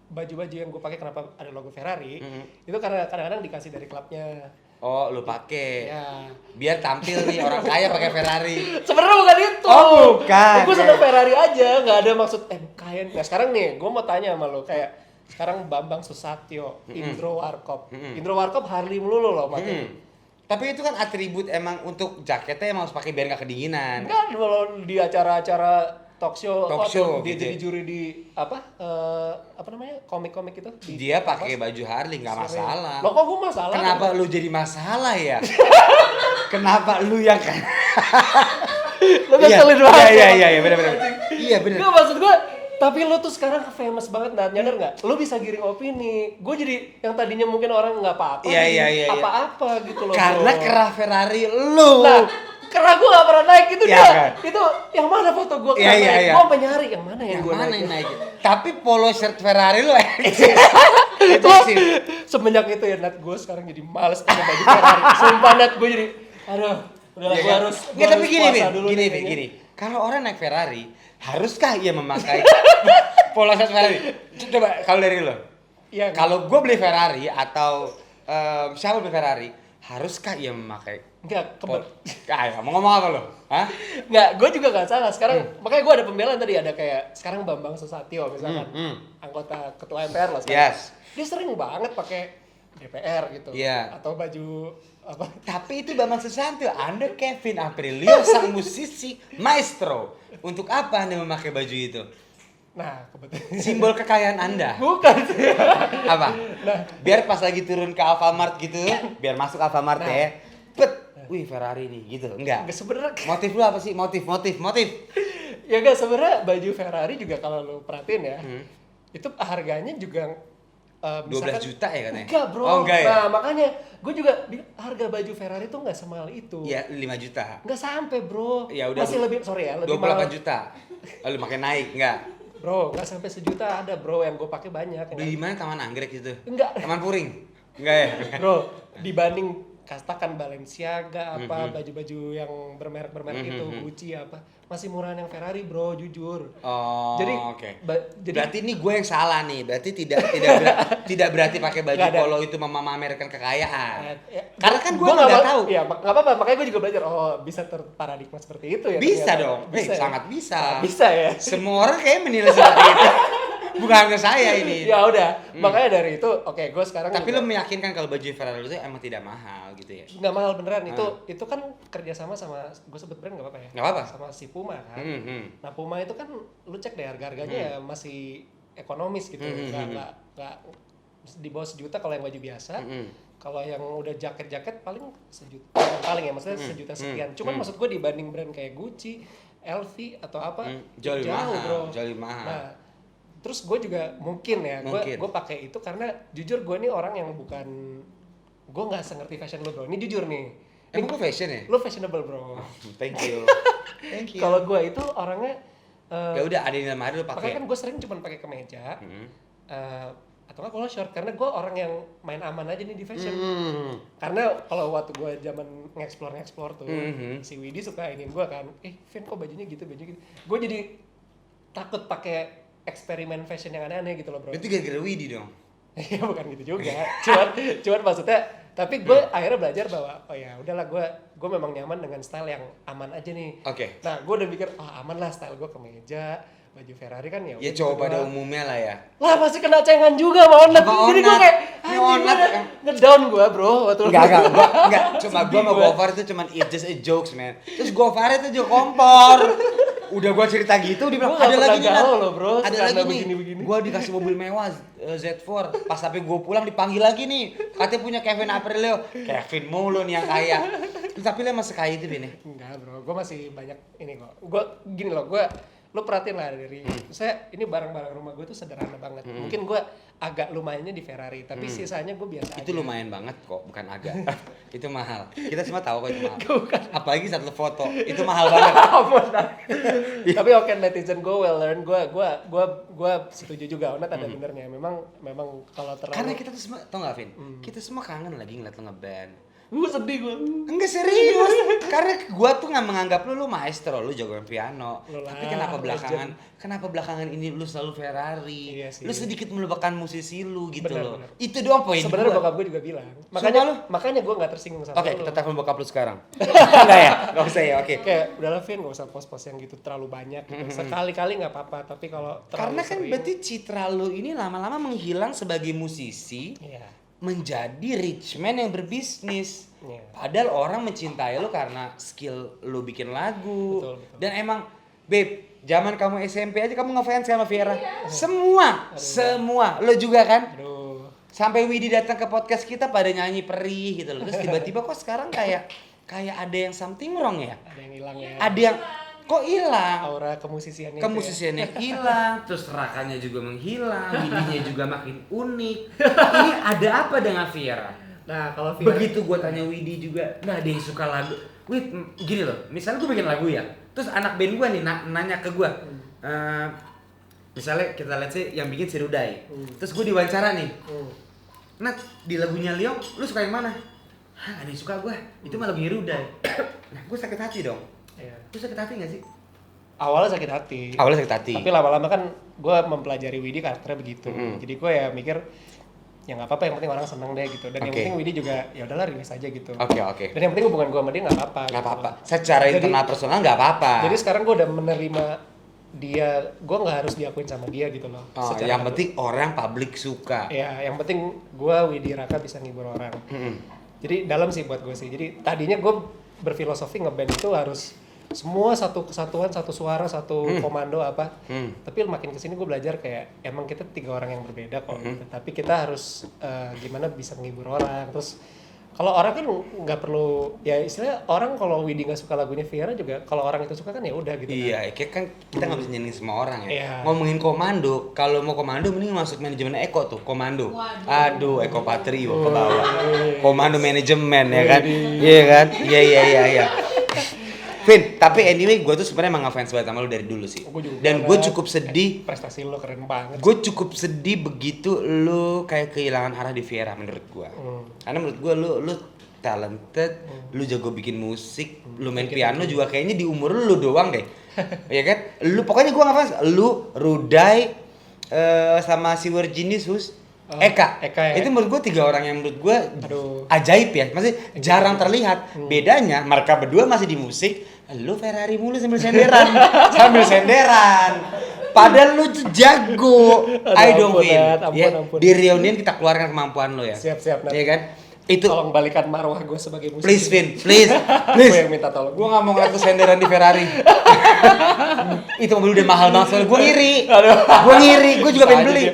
baju-baju yang gue pakai kenapa ada logo Ferrari, itu karena kadang-kadang dikasih dari klubnya. Oh, lu pakai. Ya. Biar tampil nih orang kaya pakai Ferrari. Sebenarnya bukan itu. Oh, bukan. Gue seneng Ferrari aja, nggak ada maksud kaya. Nah sekarang nih, gue mau tanya sama lo kayak sekarang Bambang Susatyo, Indro Warkop. Indro Warkop Harley melulu loh pakai. Tapi itu kan atribut emang untuk jaketnya emang harus pakai biar nggak kedinginan. Kan kalau di acara-acara talk show, dia gitu jadi ya. juri di apa namanya komik-komik itu. Dia pakai baju Harley nggak Sering. masalah. Loh kok gue masalah? Kenapa lu jadi masalah ya? Kenapa lu yang kan? Lo ngeselin banget. Iya, benar. Iya, benar. Nggak, maksud gue, tapi lo tuh sekarang famous banget, nyadar nggak? Lo bisa giring opini. Gue jadi yang tadinya mungkin orang nggak apa-apa, Iya. apa-apa gitu loh. Karena bro. kerah Ferrari lu. Nah, karena gue nggak pernah naik itu Iya, dia. kan? Itu yang mana foto gue Iya, naik? iya. Gue sampai nyari yang mana yang Yang gue mana naik. yang naik? Tapi polo shirt Ferrari lu itu Lo, sih. semenjak itu ya Nat, gue sekarang jadi males pakai baju Ferrari. Sumpah Nat, gue jadi aduh, udah Iya gue kan? harus Nggak, tapi gini, puasa Vin. dulu Gini, nih Vin, kayaknya. gini. Kalau orang naik Ferrari, haruskah ia memakai polo shirt Ferrari? Coba kalau dari lo. Iya. Kalau gue beli Ferrari atau siapa beli Ferrari, haruskah ia memakai Enggak, ya, mau ngomong apa lo? Hah? Enggak, gue juga gak salah. Sekarang makanya gue ada pembelaan tadi, ada kayak sekarang Bambang Susatyo misalkan, anggota ketua MPR lah sekarang. Yes. Dia sering banget pakai DPR gitu. Iya. Atau baju apa? Tapi itu Bambang Susanto, Anda Kevin Aprilio sang musisi maestro. Untuk apa Anda memakai baju itu? Nah, kebetulan Simbol kekayaan Anda. bukan sih. Apa? Biar pas lagi turun ke Alfamart gitu, biar masuk Alfamart ya. Wih Ferrari nih gitu. Enggak. Enggak sebenarnya. Motif lu apa sih? Motif. Ya enggak, sebenarnya baju Ferrari juga kalau lu perhatiin ya, itu harganya juga 12 misalkan, juta ya katanya? Enggak bro, Oh, enggak ya? nah makanya gue juga harga baju Ferrari tuh nggak semahal itu. Ya 5 juta. Nggak sampai bro, Ya udah. masih lebih, sorry ya, lebih 28 mahal. juta. Lalu makin naik enggak? Bro, nggak sampai sejuta ada bro yang gue pakai banyak. Beli di mana Taman Anggrek gitu? Enggak. Taman Puring. Enggak ya? Bro, dibanding katakan Balenciaga apa baju-baju yang bermerek itu Gucci apa masih murahan yang Ferrari bro, jujur. Oh, Jadi, oke. jadi Berarti ini gue yang salah nih. Berarti tidak berarti pakai baju Nggak ada. polo itu memamerkan kekayaan. ya, Karena kan gue nggak nggak ma- tahu. Iya, nggak apa-apa. Makanya gue juga belajar. Oh, bisa terparadigma seperti itu ya. Bisa ternyata. dong. Bisa. Ya? Sangat bisa. Bisa ya. Semua orang kayak menilai seperti itu. Bukan hanya saya ini. Ya udah. Makanya dari itu, oke, gue sekarang. Tapi juga lo meyakinkan kalau baju Ferrari itu emang tidak mahal gitu ya? nggak mahal beneran. Itu kan kerjasama sama, gue sebut brand nggak apa-apa ya. Nggak apa-apa. Sama si Puma kan. Nah Puma itu kan lu cek deh harga-harganya ya masih ekonomis gitu. Nggak di bawah sejuta kalau yang baju biasa. Kalau yang udah jaket-jaket paling sejuta. Paling ya maksudnya sejuta sekian. Cuman maksud gue dibanding brand kayak Gucci, LV atau apa Jauh lebih mahal, bro. jauh lebih mahal. Nah, terus gue juga mungkin Mungkin. gue pakai itu karena jujur gue ini orang yang bukan, gue nggak sengerti fashion lo bro. Ini jujur nih. Emang gue fashion ya? Lo fashionable bro. Thank you. Thank you. Kalau gue itu orangnya Ya udah ada di dalam hari lo makanya pakai. kan gue sering cuma pakai kemeja atau nggak kalau short karena gue orang yang main aman aja nih di fashion. Karena kalau waktu gue zaman nge-explore tuh si Widi suka ingin gue kan, Vin kok bajunya gitu, gue jadi takut pakai eksperimen fashion yang aneh-aneh gitu loh bro. Itu gara-gara Widi dong. Iya bukan gitu juga. cuman maksudnya, tapi gue akhirnya belajar bahwa oh ya udahlah gue memang nyaman dengan style yang aman aja nih. Oke. Nah gue udah mikir aman lah style gue kemeja, baju Ferrari kan ya. Ya coba pada umumnya lah ya. Lah pasti kena cengan juga sama Onat. Jadi gue kayak Onat ngedown gue bro. Enggak. Cuma gue sama Gofar itu cuman it's just a jokes man. Terus Gofar itu juga kompor. Udah gua cerita gitu dia bilang ada lagi nih loh bro, ada lagi nih gua dikasih mobil mewah Z4 pas sampai gua pulang dipanggil lagi nih katanya punya Kevin Aprilio. Kevin mulu nih yang kaya. Tapi lu masih kaya itu Bini? Enggak bro, gua masih banyak ini kok. Gua gini loh, lu perhatiin lah dari saya ini barang-barang rumah gue tuh sederhana banget. Mungkin gue agak lumayannya di Ferrari, tapi sisanya gue biasa itu aja. lumayan banget kok, bukan agak. Itu mahal. Kita semua tahu kok itu mahal. Apalagi satu foto, itu mahal banget. Tapi oke, netizen gue well learned, gue setuju juga. Onat ada benernya. Memang kalau terlalu. Karena kita tuh semua, tau nggak Vin? Kita semua kangen lagi ngeliat lo ngeband. Gue sedih gue. Enggak serius. Karena gue tuh nggak menganggap lu maestro, lu jago piano. Lolah, tapi kenapa belakangan ini lu selalu Ferrari? Iya sih. Lu sedikit melupakan musisi lu gitu loh. Bener. Itu doang poin gue. Sebenarnya bokap gue juga bilang. Makanya gue nggak tersinggung sama Oke, lu. kita telepon bokap lu sekarang. Enggak ya? Enggak usah ya, oke. Kayak udahlah Vin, gak usah post-post yang gitu terlalu banyak gitu. Sekali-kali gak apa-apa, tapi kalau terlalu Karena kan sering, berarti citra lu ini lama-lama menghilang sebagai musisi. Iya. Menjadi rich man yang berbisnis. Iya. Padahal orang mencintai lu karena skill lu bikin lagu. Betul. Dan emang, Beb, zaman kamu SMP aja kamu ngefans sama Viera. Iya. Semua. Lo juga kan? Aduh. Sampai Widi datang ke podcast kita pada nyanyi perih gitu loh. Terus tiba-tiba kok sekarang kayak ada yang something wrong ya? Ada yang hilang ya. Ada yang kok hilang? Aura kemusisiannya. Kemusisiannya hilang, terus rakanya juga menghilang, Widinya juga makin unik. Ini ada apa dengan Viera? Nah, kalau Viera Begitu gue tanya Widi juga, nah dia yang suka lagu. Wid, gini loh, misalnya gue bikin lagu ya, terus anak band gue nih nanya ke gue, misalnya kita lihat sih yang bikin si Rudai, terus gue diwawancara nih, Nat di lagunya Leo, lu suka yang mana? Hah, ada yang suka gue, itu mah lagunya Rudai. Nah, gue sakit hati dong. Iya. Lu sakit hati gak sih? Awalnya sakit hati. Awalnya sakit hati. Tapi lama-lama kan gue mempelajari Widi karakternya begitu. Jadi gue ya mikir ya nggak apa-apa, yang penting orang seneng deh gitu. Dan yang penting Widi juga ya udahlah rilis aja gitu. Oke. Dan yang penting hubungan gue sama dia nggak apa-apa. Nggak apa-apa. Secara internal personal nggak apa-apa. Jadi sekarang gue udah menerima dia, gue nggak harus diakuin sama dia gitu loh. Yang penting orang publik suka. Ya, yang penting gue Widi Raka bisa ngibur orang. Jadi dalam sih buat gue sih. Jadi tadinya gue berfilosofi ngeband itu harus semua satu kesatuan, satu suara, satu komando apa. Tapi makin kesini gue belajar kayak emang kita 3 orang yang berbeda kok. Gitu. Tapi kita harus gimana bisa menghibur orang. Terus kalau orang kan nggak perlu, ya istilahnya orang kalau Widi nggak suka lagunya Viera juga, kalau orang itu suka kan ya udah gitu. Iya, kayak kan kita nggak bisa nyenengin semua orang ya. Iya. Ngomongin komando, kalau mau komando mending masuk manajemen Eko tuh, komando. Aduh, Eko Patrio ke bawah. Komando manajemen ya kan? Iya kan? Iya. Vin, tapi anyway gue tuh sebenarnya emang ngefans banget sama lu dari dulu sih. Dan gue cukup sedih. Prestasi lu keren banget. Gue cukup sedih begitu lu kayak kehilangan arah di Viera menurut gue. Karena menurut gue lu talented, lu jago bikin musik, lu main piano juga kayaknya di umur lu doang deh. Iya kan? Lu pokoknya gue ngefans. Lu, Rudai, sama si Virginius, Eka ya? Itu menurut gue 3 orang yang menurut gue ajaib ya, masih jarang terlihat. Bedanya mereka berdua masih di musik, lu Ferrari mulu sambil senderan, Padahal lu tuh jago. Ayo dong Vin, ampun. Di reunion kita keluarkan kemampuan lu ya. Siap. Iya kan? Itu tolong balikan marwah gue sebagai musisi. Please Vin, please. Gue yang minta tolong. Gue nggak mau ngeliat senderan di Ferrari. Itu mobil udah mahal banget soalnya. Gue ngiri. Gue juga pengen beli.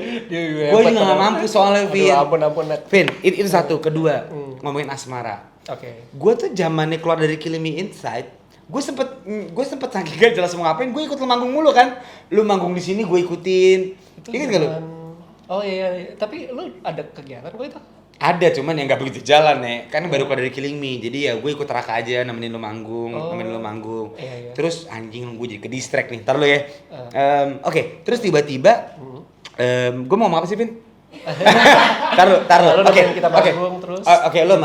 Gue juga nggak mampu soalnya Vin. Ampun. Vin, itu satu. Kedua, ngomongin asmara. Oke. Gue tuh zamannya keluar dari Killing Me Inside, gue sempet saking gak jelas mau ngapain, gue ikut lu manggung mulu kan. Lu manggung di sini gue ikutin. Ingat gak lu? Oh iya. Tapi lu ada kegiatan kok itu? Ada, cuman yang gak begitu jalan ya. Kan baru keluar dari Killing Me, jadi ya gue ikut Raka aja nemenin lu manggung, Iya. Terus anjing gue jadi ke distract nih, ntar lu ya. Oke, terus tiba-tiba gue mau ngomong apa sih Vin? Taruh. Oke, kita manggung terus. Oke, lu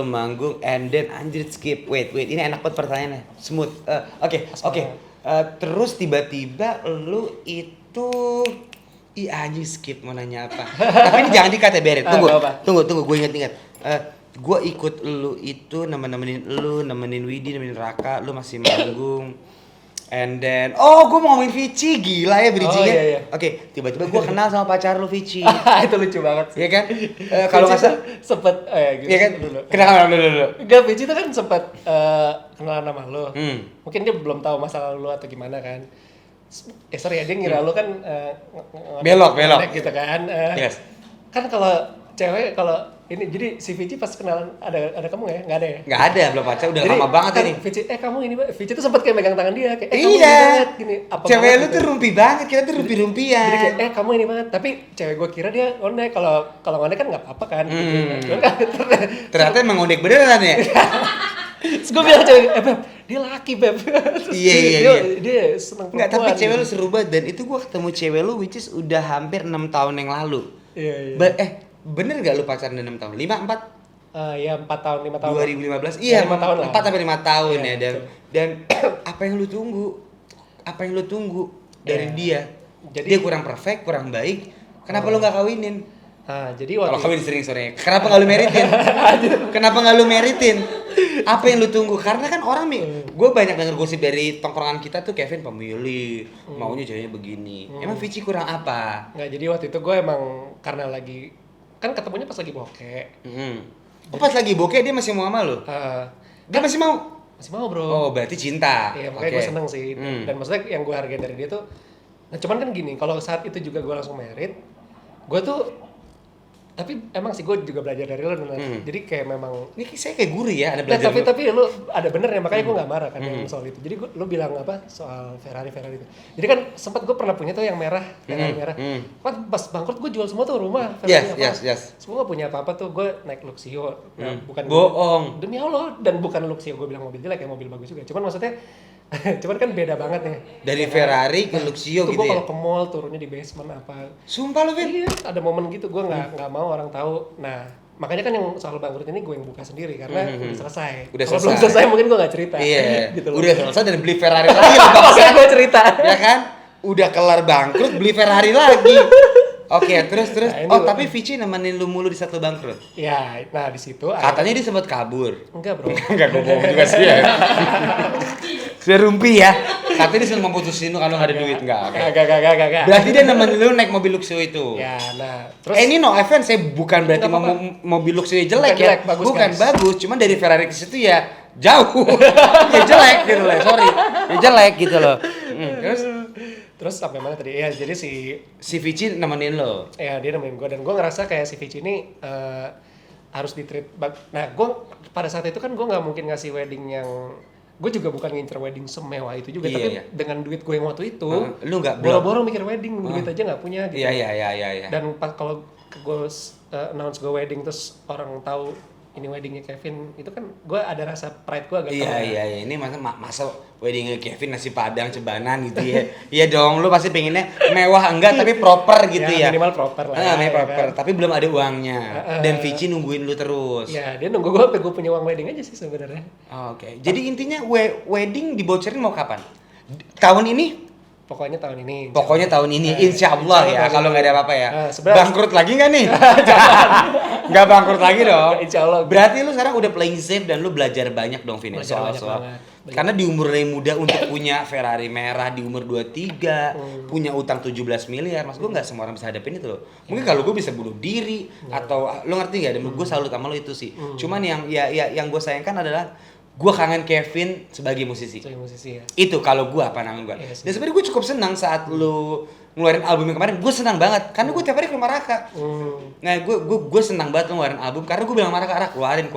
manggung, and then anjir skip. Wait, ini enak banget pertanyaannya, smooth. Oke. Terus tiba-tiba lu itu itu anjing skip mau nanya apa. Tapi ini jangan dikat ya, Berit. Tunggu, gue inget. Gue ikut lu itu nemenin Widi, nemenin Raka, lu masih manggung. And then, gue mau ngomongin Vici, gila ya bridging-nya. Iya. Oke, tiba-tiba gue kenal sama pacar lu Vici. Itu lucu banget sih. Iya kan? Kalau nggak salah, sempet, gitu. iya kan? Dulu. Kenal dulu. Enggak, Vici itu kan sempet kenalan sama lo. Mungkin dia belum tahu masa lalu lo atau gimana kan. Sorry ya, dia ngira lo kan belok gitu kan. Yes. Kan kalau cewek, kalau ini, jadi si Vici pas kenalan, ada kamu nggak ya? Nggak ada ya? Nggak ada, belum pacar, udah Jadi, lama banget kan ini. Vici, kamu ini, Vici tuh sempet kayak megang tangan dia, kayak kamu ini Iya. banget, gini. Apa Cewek banget, lu gitu. tuh rumpi banget, kita tuh rumpi-rumpian. Jadi kayak, kamu ini banget. Tapi cewek gue kira dia ngondek, kalau ngondek kan nggak apa-apa kan. Gitu. Cuman kan, Ternyata emang ngondek beneran ya? terus gue bilang cewek, Beb, dia laki, Beb. Iya. Dia seneng perempuan. Enggak, tapi cewek lu gitu. seru banget. Dan itu gua ketemu cewek lu which is udah hampir 6 tahun yang lalu. Iya. Bener gak lu pacaran 6 tahun? 5, 4? Ya 4 tahun, 5 tahun. 2015? Iya, 5 tahun lah. 4 sampai 5 tahun Iya, ya. Dan apa yang lu tunggu dari dia? Jadi, Dia kurang perfect, kurang baik. Kenapa lu gak kawinin? Jadi Kalau waktu kawin sering sore, kenapa gak lu meritin? Apa yang lu tunggu? Karena kan orang gue banyak denger gosip dari tongkrongan kita tuh, Kevin pemilih, maunya ceweknya begini. Emang Vici kurang apa? Nggak, jadi waktu itu gue emang karena lagi, kan ketemunya pas lagi bokeh. Pas lagi bokeh dia masih mau sama lu? Dia masih mau? Masih mau, bro. Oh, berarti cinta. Iya, makanya gue seneng sih. Dan maksudnya yang gue hargai dari dia tuh, nah cuman kan gini, kalau saat itu juga gue langsung merit, gue tuh, tapi emang sih gue juga belajar dari lo, jadi kayak memang ini saya kayak guru ya, ada belajar. Tapi lo ada bener ya, makanya gue nggak marah kan yang soal itu. Jadi lo bilang apa soal Ferrari itu. Jadi kan sempat gue pernah punya tuh yang merah, Ferrari merah. Kan pas bangkrut gue jual semua tuh rumah. Yes. Semua gak punya apa-apa tuh, gue naik Luxio. Bukan bohong. Demi Allah, dan bukan Luxio gue bilang mobil jelek, ya mobil bagus juga. Cuman maksudnya cuman kan beda banget nih. Dari Ferrari ke Luxio gitu gue ya. Kalau ke mall turunnya di basement apa. Sumpah lu, Vin? Iya, ada momen gitu gue nggak mau orang tahu. Nah, makanya kan yang soal bangkrut ini gue yang buka sendiri karena udah selesai. Kalau belum selesai mungkin gue nggak cerita. Iya. Gitu udah selesai dan beli Ferrari lagi. Makanya gue cerita. Ya kan? Udah kelar bangkrut beli Ferrari lagi. Oke, terus. Nah, tapi Vici nemenin lu mulu di saat lu bangkrut. Ya, nah di situ katanya dia sempat kabur. Enggak, bro. Enggak, gue bohong juga sih ya. Serumpi ya. Katanya dia sempat memutusin lu kalau nggak ada duit. Enggak. Berarti dia nemenin lu naik mobil Luxio itu. Ya, nah, terus ini no offense, saya bukan berarti mobil Luxio jelek ya. Bukan bagus, cuman dari Ferrari ke situ ya jauh. Ya jelek gitu loh, sorry. Ya jelek gitu loh. Terus sampai mana tadi? Ya, jadi si Vici nemenin lo. Ya, dia nemenin gue, dan gue ngerasa kayak si Vici ini harus di-treat. Nah, gue pada saat itu kan gue nggak mungkin ngasih wedding yang, gue juga bukan ngincer wedding semewah itu juga, tapi dengan duit gue yang waktu itu, lu nggak boro-boro mikir wedding, duit aja nggak punya gitu. Iya. Dan pas kalau gue announce gue wedding terus orang tahu ini weddingnya Kevin, itu kan gue ada rasa pride gue agak Iya. Ini masa weddingnya Kevin nasi padang cebanan gitu ya. Iya dong, lu pasti pengennya mewah enggak tapi proper gitu ya. Minimal proper lah. Minimal proper, kan? Tapi belum ada uangnya. Dan Vici nungguin lu terus. Iya, dia nunggu gue sampai gue punya uang wedding aja sih sebenarnya. Oke. Jadi intinya wedding dibocorin mau kapan? Tahun ini? Pokoknya tahun ini. Insya Allah ya, kalau nggak ada apa-apa ya. Bangkrut lagi nggak nih? Nggak bangkrut lagi dong. Insya Allah. Berarti lu sekarang udah playing safe dan lu belajar banyak dong, Vin. Soal. Karena di umur yang muda untuk punya Ferrari merah di umur 23, punya utang 17 miliar, mas gue nggak semua orang bisa hadapin itu loh. Mungkin kalau gue bisa bunuh diri atau lu ngerti nggak? Dan gue salut sama lo itu sih. Cuman yang gue sayangkan adalah gue kangen Kevin sebagai musisi. Ya. Itu kalau gue pandangan gue. Yes, dan sebenarnya gue cukup senang saat lu ngeluarin album yang kemarin. Gue senang banget karena gue tiap hari ke rumah Raka. Nah gue senang banget ngeluarin album karena gue bilang sama Raka, keluarin.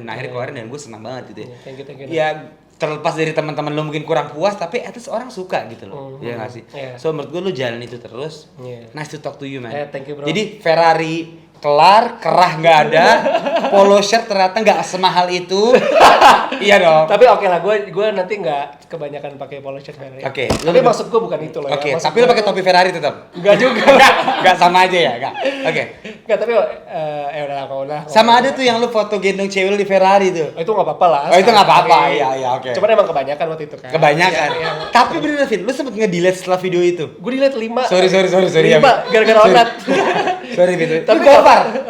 Nah akhirnya keluarin dan gue senang banget gitu ya. Thank you. Ya terlepas dari teman-teman lo mungkin kurang puas, tapi at least orang suka gitu loh. Iya nggak sih? So menurut gue lu jalan itu terus. Nice to talk to you, man. Thank you, bro. Jadi Ferrari kelar, kerah nggak ada, polo shirt ternyata nggak semahal itu. Iya dong. Tapi oke lah, gue nanti nggak kebanyakan pakai polo shirt Ferrari. Oke. Tapi maksud gue bukan itu loh. Oke, ya. tapi lu pakai topi Ferrari tetap. Enggak juga. Nggak sama aja ya, nggak. Oke. Enggak, tapi udah. Sama ada tuh yang lu foto gendong cewek lu di Ferrari tuh. Oh, itu nggak apa-apa lah. Oh, itu nggak apa-apa. Ferrari. Iya, oke. Cuman emang kebanyakan waktu itu kan. Kebanyakan. Iya. Tapi bener Vin, lu sempet nge-delete setelah video itu. Gue dilihat 5. Sorry. 5 ya, Vin. gara-gara onat. Sorry Vin. Tapi Tapi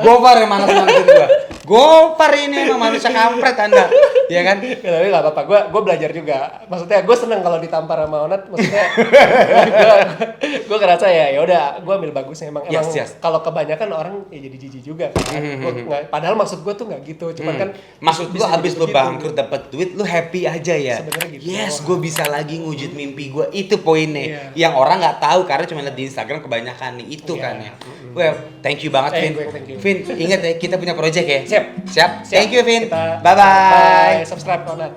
Gopar yang manas-manasin gua. Gopar ini emang manusia kampret Anda. Iya kan? Ya, tapi nggak apa-apa, gue belajar juga. Maksudnya gue seneng kalau ditampar sama onat. Maksudnya gue ngerasa ya udah, gue ambil bagusnya emang. Yes. Kalau kebanyakan orang ya jadi jijik juga kan. Padahal maksud gue tuh nggak gitu, cuman kan. Maksud lu bisa abis jadi lu begitu. bangkrut dapet duit, lu happy aja ya. Sebenarnya gitu. Yes, gue bisa lagi ngewujud mimpi gue. Itu poinnya. Iya. Yang orang nggak tahu karena cuma lihat di Instagram kebanyakan nih. Itu Iya. kan ya. Well, thank you banget Vin. Thank you. Vin, ingat ya kita punya project ya. Siap. Thank you Vin. Kita- Bye bye. Subscribe onat.